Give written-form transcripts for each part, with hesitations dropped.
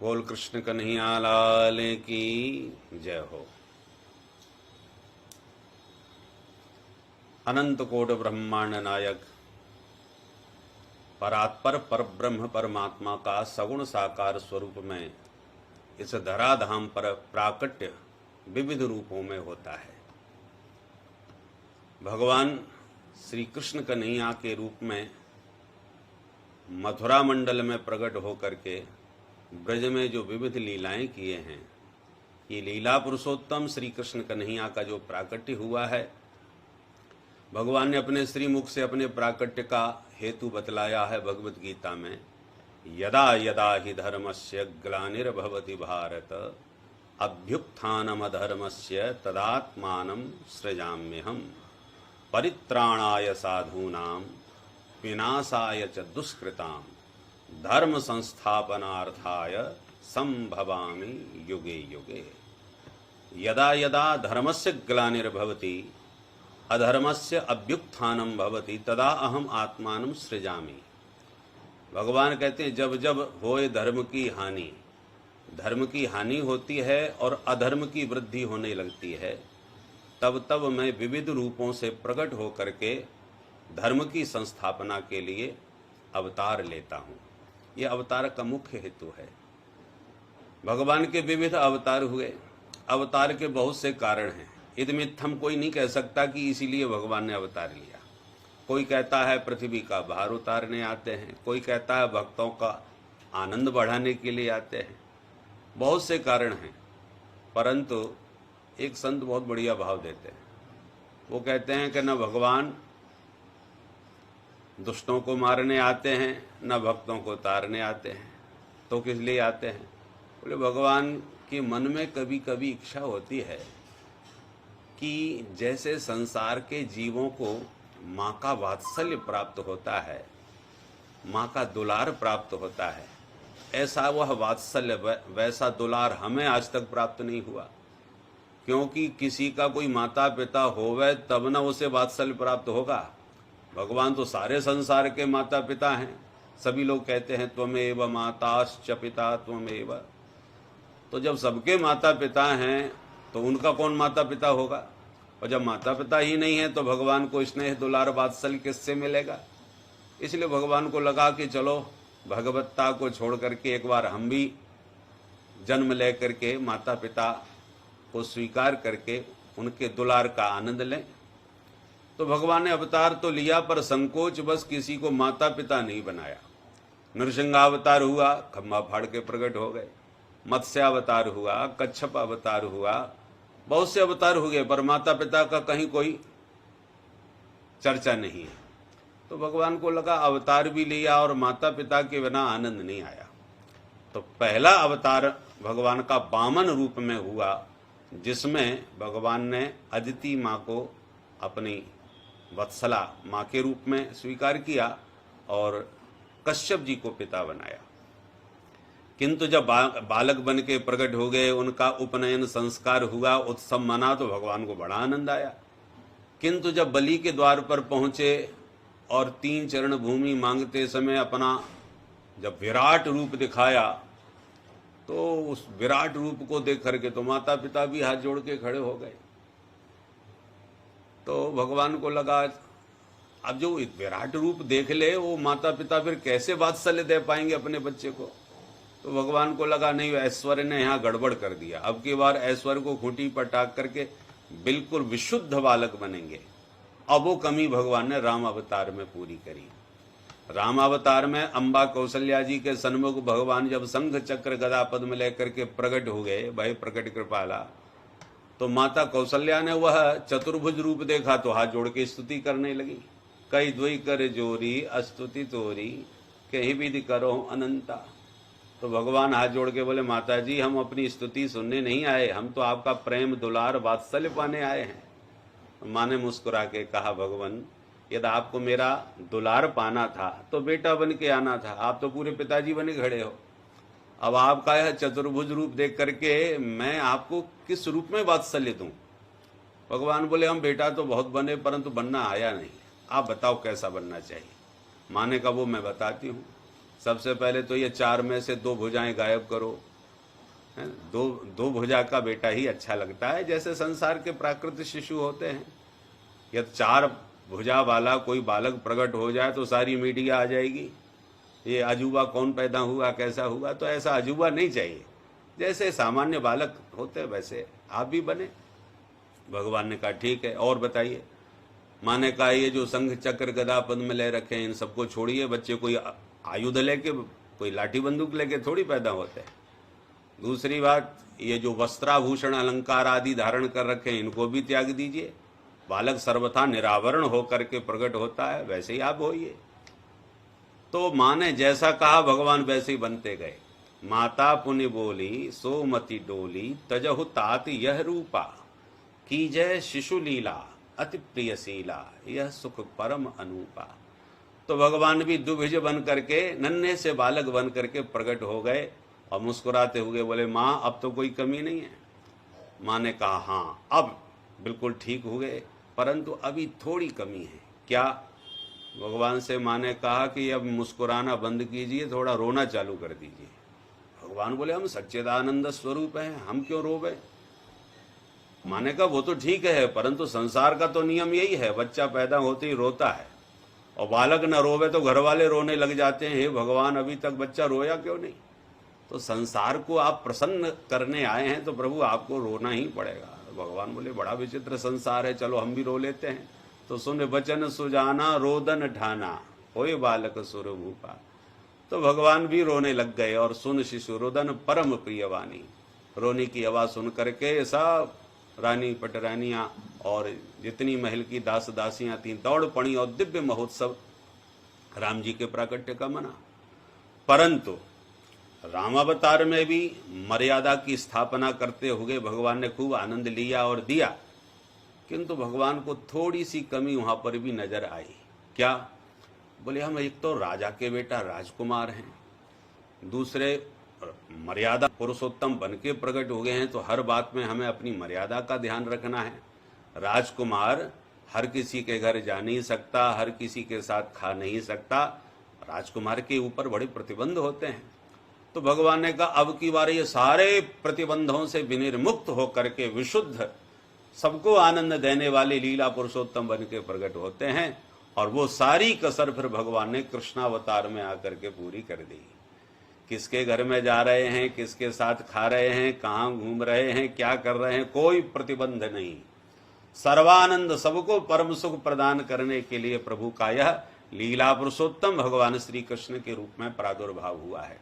बोल कृष्ण कन्हैया लाल की जय हो। अनंत कोट ब्रह्मांड नायक परात्पर परब्रह्म परमात्मा का सगुण साकार स्वरूप में इस धराधाम पर प्राकट्य विविध रूपों में होता है। भगवान श्री कृष्ण कन्हैया के रूप में मथुरा मंडल में प्रकट होकर के ब्रज में जो विविध लीलाएं किए हैं, ये लीला पुरुषोत्तम श्री कृष्ण कन्हैया का जो प्राकट्य हुआ है, भगवान ने अपने श्रीमुख से अपने प्राकट्य का हेतु बतलाया है भगवत गीता में। यदा यदा हि धर्मस्य ग्लानिर्भवति भारत अभ्युत्थानमधर्मस्य तदात्मानं सृजाम्यहम् परित्राणाय साधूनां विनाशाय च दुष्कृतां धर्म संस्थापनार्थाय संभवामि युगे युगे। यदा यदा धर्मस्य ग्लानिर्भवति अधर्मस्य अभ्युत्थानं भवति तदा अहम आत्मानं सृजामि। भगवान कहते हैं जब जब होए धर्म की हानि होती है और अधर्म की वृद्धि होने लगती है, तब तब मैं विविध रूपों से प्रकट होकर के धर्म की संस्थापना के लिए अवतार लेता हूँ। यह अवतार का मुख्य हेतु है। भगवान के विविध अवतार हुए। अवतार के बहुत से कारण हैं। इदमित्थम कोई नहीं कह सकता कि इसीलिए भगवान ने अवतार लिया। कोई कहता है पृथ्वी का भार उतारने आते हैं, कोई कहता है भक्तों का आनंद बढ़ाने के लिए आते हैं। बहुत से कारण हैं, परंतु एक संत बहुत बढ़िया भाव देते हैं। वो कहते हैं कि न भगवान दुष्टों को मारने आते हैं, न भक्तों को तारने आते हैं, तो किस लिए आते हैं? बोले भगवान के मन में कभी कभी इच्छा होती है कि जैसे संसार के जीवों को माँ का वात्सल्य प्राप्त होता है, माँ का दुलार प्राप्त होता है, ऐसा वह वात्सल्य वैसा दुलार हमें आज तक प्राप्त नहीं हुआ। क्योंकि किसी का कोई माता पिता होवे तब न उसे वात्सल्य प्राप्त होगा। भगवान तो सारे संसार के माता पिता हैं। सभी लोग कहते हैं त्वमेव माताश्च पिता त्वमेव। तो जब सबके माता पिता हैं तो उनका कौन माता पिता होगा? और जब माता पिता ही नहीं है तो भगवान को स्नेह दुलार वात्सल्य किससे मिलेगा? इसलिए भगवान को लगा कि चलो भगवत्ता को छोड़ करके एक बार हम भी जन्म ले करके माता पिता को स्वीकार करके उनके दुलार का आनंद लें। तो भगवान ने अवतार तो लिया, पर संकोच बस किसी को माता पिता नहीं बनाया। नृसिंहावतार हुआ, खम्भा फाड़ के प्रकट हो गए। मत्स्यावतार हुआ, कच्छप अवतार हुआ, बहुत से अवतार हुए, पर माता पिता का कहीं कोई चर्चा नहीं है। तो भगवान को लगा अवतार भी लिया और माता पिता के बिना आनंद नहीं आया। तो पहला अवतार भगवान का वामन रूप में हुआ, जिसमें भगवान ने अदिति माँ को अपनी वत्सला माँ के रूप में स्वीकार किया और कश्यप जी को पिता बनाया। किंतु जब बालक बन के प्रकट हो गए, उनका उपनयन संस्कार हुआ, उत्सव मना, तो भगवान को बड़ा आनंद आया। किंतु जब बलि के द्वार पर पहुंचे और 3 चरण भूमि मांगते समय अपना जब विराट रूप दिखाया, तो उस विराट रूप को देख करके तो माता पिता भी हाथ जोड़ के खड़े हो गए। तो भगवान को लगा अब जो विराट रूप देख ले वो माता पिता फिर कैसे वात्सल्य दे पाएंगे अपने बच्चे को? तो भगवान को लगा नहीं, ऐश्वर्य ने यहाँ गड़बड़ कर दिया। अब की बार ऐश्वर्य को खूंटी पर टाक करके बिल्कुल विशुद्ध बालक बनेंगे। अब वो कमी भगवान ने राम अवतार में पूरी करी। राम अवतार में अम्बा कौशल्या जी के सन्मुख भगवान जब शंख चक्र गदा पद्म लेकर के प्रकट हो गए, भाई प्रकट कृपाला, तो माता कौशल्या ने वह चतुर्भुज रूप देखा तो हाथ जोड़ के स्तुति करने लगी। कई द्वि कर जोरी अस्तुति तोरी कहीं विधि करो अनंता। तो भगवान हाथ जोड़ के बोले माता जी हम अपनी स्तुति सुनने नहीं आए, हम तो आपका प्रेम दुलार वात्सल्य पाने आए हैं। माँ ने मुस्कुरा के कहा भगवान यदि आपको मेरा दुलार पाना था तो बेटा बन के आना था, आप तो पूरे पिताजी बने खड़े हो। अब आपका यह चतुर्भुज रूप देख करके मैं आपको किस रूप में वात्सल्य दूं? भगवान बोले हम बेटा तो बहुत बने परंतु बनना आया नहीं, आप बताओ कैसा बनना चाहिए। माँ ने कहा वो मैं बताती हूँ। सबसे पहले तो ये 4 में से 2 भुजाएं गायब करो, दो भुजा का बेटा ही अच्छा लगता है। जैसे संसार के प्राकृत शिशु होते हैं, यदि 4 भुजा वाला कोई बालक प्रकट हो जाए तो सारी मीडिया आ जाएगी, ये अजूबा कौन पैदा हुआ, कैसा हुआ। तो ऐसा अजूबा नहीं चाहिए। जैसे सामान्य बालक होते वैसे आप भी बने। भगवान ने कहा ठीक है, और बताइए। माँ ने कहा ये जो संघ चक्र गदा पद्म ले रखे हैं इन सबको छोड़िए। बच्चे कोई आयुध लेके, कोई लाठी बंदूक लेके थोड़ी पैदा होते हैं। दूसरी बात, ये जो वस्त्राभूषण अलंकार आदि धारण कर रखे हैं इनको भी त्याग दीजिए। बालक सर्वथा निरावरण होकर के प्रकट होता है, वैसे ही आप होइए। तो माँ ने जैसा कहा भगवान वैसे ही बनते गए। माता पुनि बोली सोमति डोली, तजहु तात यह रूपा, कीजय शिशु लीला अति प्रियशीला, यह सुख परम अनूपा। तो भगवान भी दुभिज बन करके, नन्हे से बालक बन करके प्रकट हो गए और मुस्कुराते हुए बोले माँ अब तो कोई कमी नहीं है। माँ ने कहा हाँ अब बिल्कुल ठीक हो गए, परंतु अभी थोड़ी कमी है। क्या? भगवान से माँ ने कहा कि अब मुस्कुराना बंद कीजिए, थोड़ा रोना चालू कर दीजिए। भगवान बोले हम सच्चिदानंद स्वरूप हैं, हम क्यों रोवे। माँ ने कहा वो तो ठीक है, परंतु संसार का तो नियम यही है, बच्चा पैदा होते ही रोता है और बालक न रोवे तो घर वाले रोने लग जाते हैं। हे भगवान अभी तक बच्चा रोया क्यों नहीं। तो संसार को आप प्रसन्न करने आए हैं तो प्रभु आपको रोना ही पड़ेगा। भगवान बोले बड़ा विचित्र संसार है, चलो हम भी रो लेते हैं। तो सुन बचन सुजाना रोदन ठाना, होए बालक सुर भूपा। तो भगवान भी रोने लग गए। और सुन शिशु रोदन परम प्रियवानी, रोने की आवाज सुन करके सब रानी पटरानियां और जितनी महल की दास दासियां थीं दौड़ पड़ी और दिव्य महोत्सव राम जी के प्राकट्य का मना। परंतु रामावतार में भी मर्यादा की स्थापना करते हुए भगवान ने खूब आनंद लिया और दिया, किंतु भगवान को थोड़ी सी कमी वहां पर भी नजर आई। क्या? बोले हम एक तो राजा के बेटा राजकुमार हैं, दूसरे मर्यादा पुरुषोत्तम बन के प्रकट हो गए हैं, तो हर बात में हमें अपनी मर्यादा का ध्यान रखना है। राजकुमार हर किसी के घर जा नहीं सकता, हर किसी के साथ खा नहीं सकता, राजकुमार के ऊपर बड़े प्रतिबंध होते हैं। तो भगवान ने कहा अब की बार ये सारे प्रतिबंधों से विनिर्मुक्त होकर के विशुद्ध सबको आनंद देने वाले लीला पुरुषोत्तम बन के प्रकट होते हैं। और वो सारी कसर फिर भगवान ने कृष्णावतार में आकर के पूरी कर दी। किसके घर में जा रहे हैं, किसके साथ खा रहे हैं, कहाँ घूम रहे हैं, क्या कर रहे हैं, कोई प्रतिबंध नहीं। सर्वानंद सबको परम सुख प्रदान करने के लिए प्रभु का यह लीला पुरुषोत्तम भगवान श्री कृष्ण के रूप में प्रादुर्भाव हुआ है।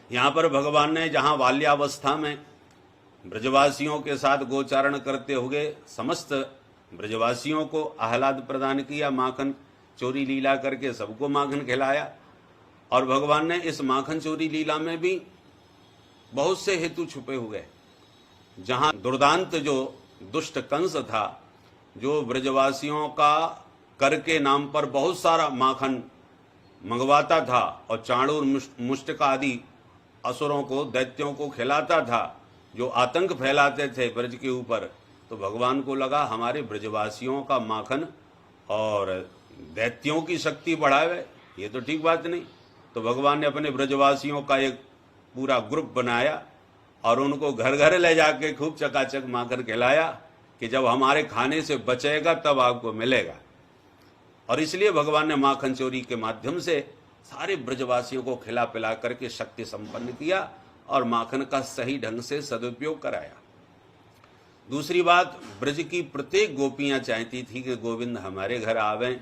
यहाँ पर भगवान ने जहाँ बाल्यावस्था में ब्रजवासियों के साथ गोचारण करते हुए समस्त ब्रजवासियों को आह्लाद प्रदान किया, माखन चोरी लीला करके सबको माखन खिलाया। और भगवान ने इस माखन चोरी लीला में भी बहुत से हेतु छुपे हुए। जहां दुर्दांत जो दुष्ट कंस था, जो ब्रजवासियों का कर के नाम पर बहुत सारा माखन मंगवाता था और चाणूर मुष्टिक आदि असुरों को, दैत्यों को खिलाता था, जो आतंक फैलाते थे ब्रज के ऊपर, तो भगवान को लगा हमारे ब्रजवासियों का माखन और दैत्यों की शक्ति बढ़ावे, ये तो ठीक बात नहीं। तो भगवान ने अपने ब्रजवासियों का एक पूरा ग्रुप बनाया और उनको घर घर ले जाके खूब चकाचक माखन खिलाया कि जब हमारे खाने से बचेगा तब आपको मिलेगा। और इसलिए भगवान ने माखन चोरी के माध्यम से सारे ब्रजवासियों को खिला पिला करके शक्ति संपन्न किया और माखन का सही ढंग से सदुपयोग कराया। दूसरी बात, ब्रज की प्रत्येक गोपियां चाहती थी कि गोविंद हमारे घर आवें,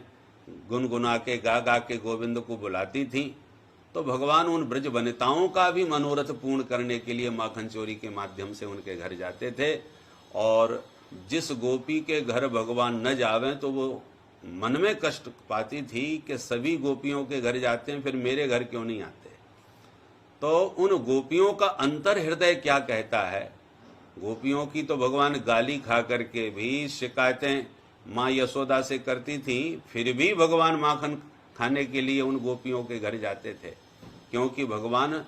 गुनगुना के गा गा के गोविंद को बुलाती थी। तो भगवान उन ब्रज वनिताओं का भी मनोरथ पूर्ण करने के लिए माखन चोरी के माध्यम से उनके घर जाते थे। और जिस गोपी के घर भगवान न जावें तो वो मन में कष्ट पाती थी कि सभी गोपियों के घर जाते हैं, फिर मेरे घर क्यों नहीं आते। तो उन गोपियों का अंतर हृदय क्या कहता है। गोपियों की तो भगवान गाली खा करके भी शिकायतें माँ यशोदा से करती थी, फिर भी भगवान माखन खाने के लिए उन गोपियों के घर जाते थे, क्योंकि भगवान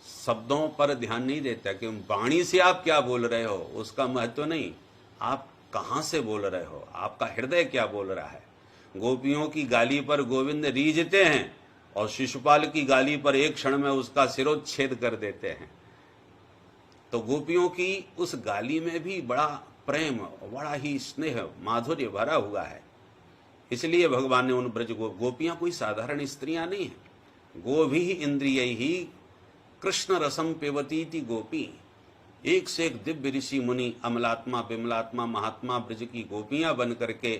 शब्दों पर ध्यान नहीं देता कि वाणी से आप क्या बोल रहे हो, उसका महत्व नहीं, आप कहाँ से बोल रहे हो, आपका हृदय क्या बोल रहा है। गोपियों की गाली पर गोविंद रीझते हैं और शिशुपाल की गाली पर एक क्षण में उसका सिरोच्छेद कर देते हैं। तो गोपियों की उस गाली में भी बड़ा प्रेम, बड़ा ही स्नेह, माधुर्य भरा हुआ है। इसलिए भगवान ने उन ब्रज गोपियां कोई साधारण स्त्रियां नहीं है। गोभी इंद्रिय ही कृष्ण रसम पेवती गोपी, एक से एक दिव्य ऋषि मुनि, अमलात्मा विमलात्मा महात्मा ब्रज की गोपियां बन करके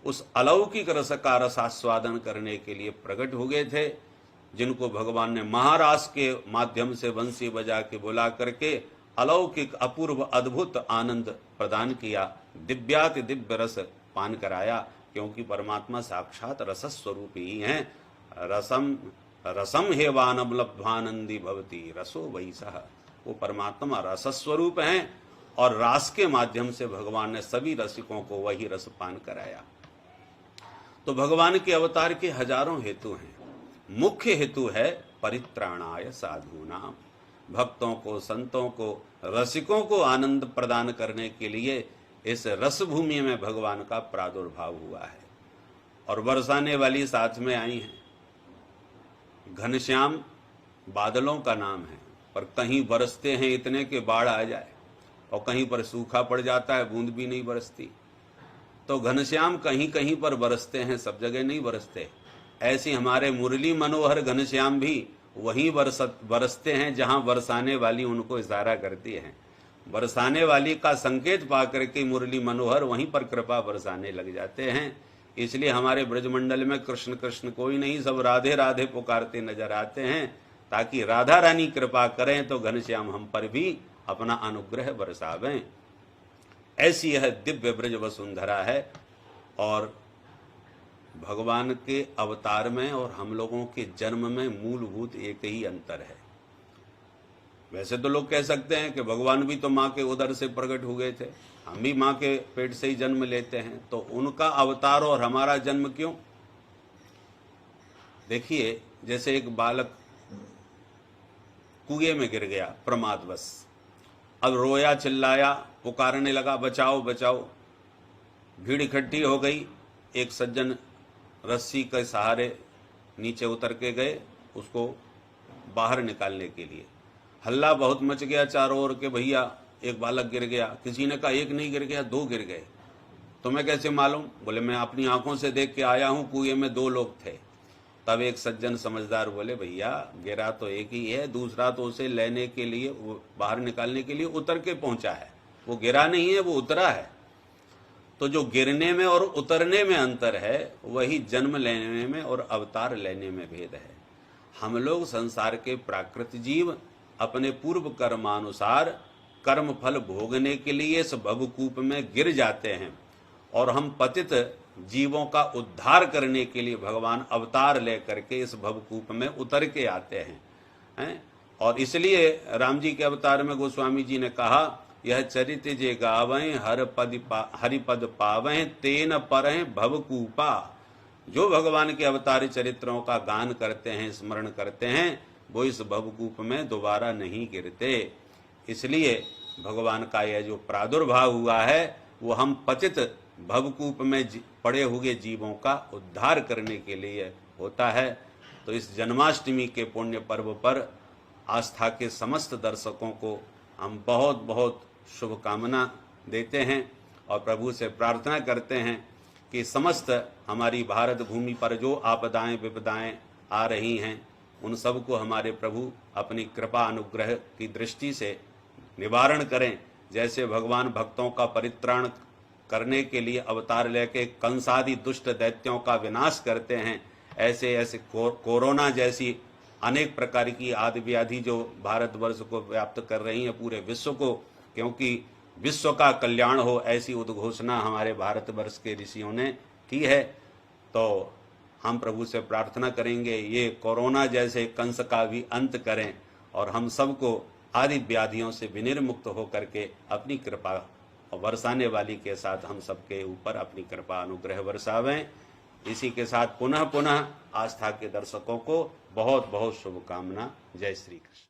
उस अलौकिक रस का रसास्वादन करने के लिए प्रकट हो गए थे, जिनको भगवान ने महारास के माध्यम से बंसी बजा के बुला करके अलौकिक अपूर्व अद्भुत आनंद प्रदान किया, दिव्याति दिव्य रस पान कराया। क्योंकि परमात्मा साक्षात रस स्वरूप ही हैं। रसम हेवानम लब्ध्वानंदी भवती रसो वही सह, वो परमात्मा रस स्वरूप हैं और रास के माध्यम से भगवान ने सभी रसिकों को वही रस पान कराया। तो भगवान के अवतार के हजारों हेतु हैं। मुख्य हेतु है परित्राणाय साधूनाम, भक्तों को, संतों को, रसिकों को आनंद प्रदान करने के लिए इस रस भूमि में भगवान का प्रादुर्भाव हुआ है। और बरसाने वाली साथ में आई हैं। घनश्याम बादलों का नाम है, पर कहीं बरसते हैं इतने के बाढ़ आ जाए, और कहीं पर सूखा पड़ जाता है, बूंद भी नहीं बरसती। तो घनश्याम कहीं कहीं पर बरसते हैं, सब जगह नहीं बरसते। ऐसी हमारे मुरली मनोहर घनश्याम भी वहीं बरसते हैं जहां बरसाने वाली उनको इशारा करती है। बरसाने वाली का संकेत पाकर के मुरली मनोहर वहीं पर कृपा बरसाने लग जाते हैं। इसलिए हमारे ब्रजमंडल में कृष्ण कृष्ण कोई नहीं, सब राधे राधे पुकारते नजर आते हैं, ताकि राधा रानी कृपा करें तो घनश्याम हम पर भी अपना अनुग्रह बरसावें। ऐसी यह दिव्य ब्रज वसुंधरा है। और भगवान के अवतार में और हम लोगों के जन्म में मूलभूत एक ही अंतर है। वैसे तो लोग कह सकते हैं कि भगवान भी तो माँ के उदर से प्रकट हो गए थे, हम भी माँ के पेट से ही जन्म लेते हैं, तो उनका अवतार और हमारा जन्म क्यों? देखिए, जैसे एक बालक कुएं में गिर गया प्रमादवश, अब रोया चिल्लाया, पुकारने लगा बचाओ बचाओ। भीड़ इकट्ठी हो गई, एक सज्जन रस्सी के सहारे नीचे उतर के गए उसको बाहर निकालने के लिए। हल्ला बहुत मच गया चारों ओर के भैया एक बालक गिर गया। किसी ने कहा एक नहीं गिर गया, दो गिर गए। तुम्हें कैसे मालूम? बोले मैं अपनी आंखों से देख के आया हूं, कुएं में दो लोग थे। तब एक सज्जन समझदार बोले भैया गिरा तो एक ही है, दूसरा तो उसे लेने के लिए, बाहर निकालने के लिए उतर के पहुंचा है, वो गिरा नहीं है, वो उतरा है। तो जो गिरने में और उतरने में अंतर है, वही जन्म लेने में और अवतार लेने में भेद है। हम लोग संसार के प्राकृत जीव अपने पूर्व कर्मानुसार कर्म फल भोगने के लिए इस भवकूप में गिर जाते हैं, और हम पतित जीवों का उद्धार करने के लिए भगवान अवतार लेकर के इस भवकूप में उतर के आते हैं। और इसलिए राम जी के अवतार में गोस्वामी जी ने कहा, यह चरित्र जे गावें हरिपद पावें तेन परें भवकूपा। जो भगवान के अवतारी चरित्रों का गान करते हैं, स्मरण करते हैं, वो इस भवकूप में दोबारा नहीं गिरते। इसलिए भगवान का यह जो प्रादुर्भाव हुआ है, वो हम पतित भवकूप में पड़े हुए जीवों का उद्धार करने के लिए होता है। तो इस जन्माष्टमी के पुण्य पर्व पर आस्था के समस्त दर्शकों को हम बहुत बहुत शुभकामना देते हैं और प्रभु से प्रार्थना करते हैं कि समस्त हमारी भारत भूमि पर जो आपदाएं विपदाएं आ रही हैं, उन सब को हमारे प्रभु अपनी कृपा अनुग्रह की दृष्टि से निवारण करें। जैसे भगवान भक्तों का परित्राण करने के लिए अवतार लेके कंसादि दुष्ट दैत्यों का विनाश करते हैं, ऐसे ऐसे कोरोना जैसी अनेक प्रकार की आदि व्याधि जो भारतवर्ष को व्याप्त कर रही है, पूरे विश्व को, क्योंकि विश्व का कल्याण हो, ऐसी उद्घोषणा हमारे भारतवर्ष के ऋषियों ने की है। तो हम प्रभु से प्रार्थना करेंगे ये कोरोना जैसे कंस का भी अंत करें और हम सबको आदि व्याधियों से विनिर्मुक्त होकर के अपनी कृपा बरसाने वाली के साथ हम सबके ऊपर अपनी कृपा अनुग्रह बरसावें। इसी के साथ पुनः पुनः आस्था के दर्शकों को बहुत बहुत शुभकामना। जय श्री कृष्ण।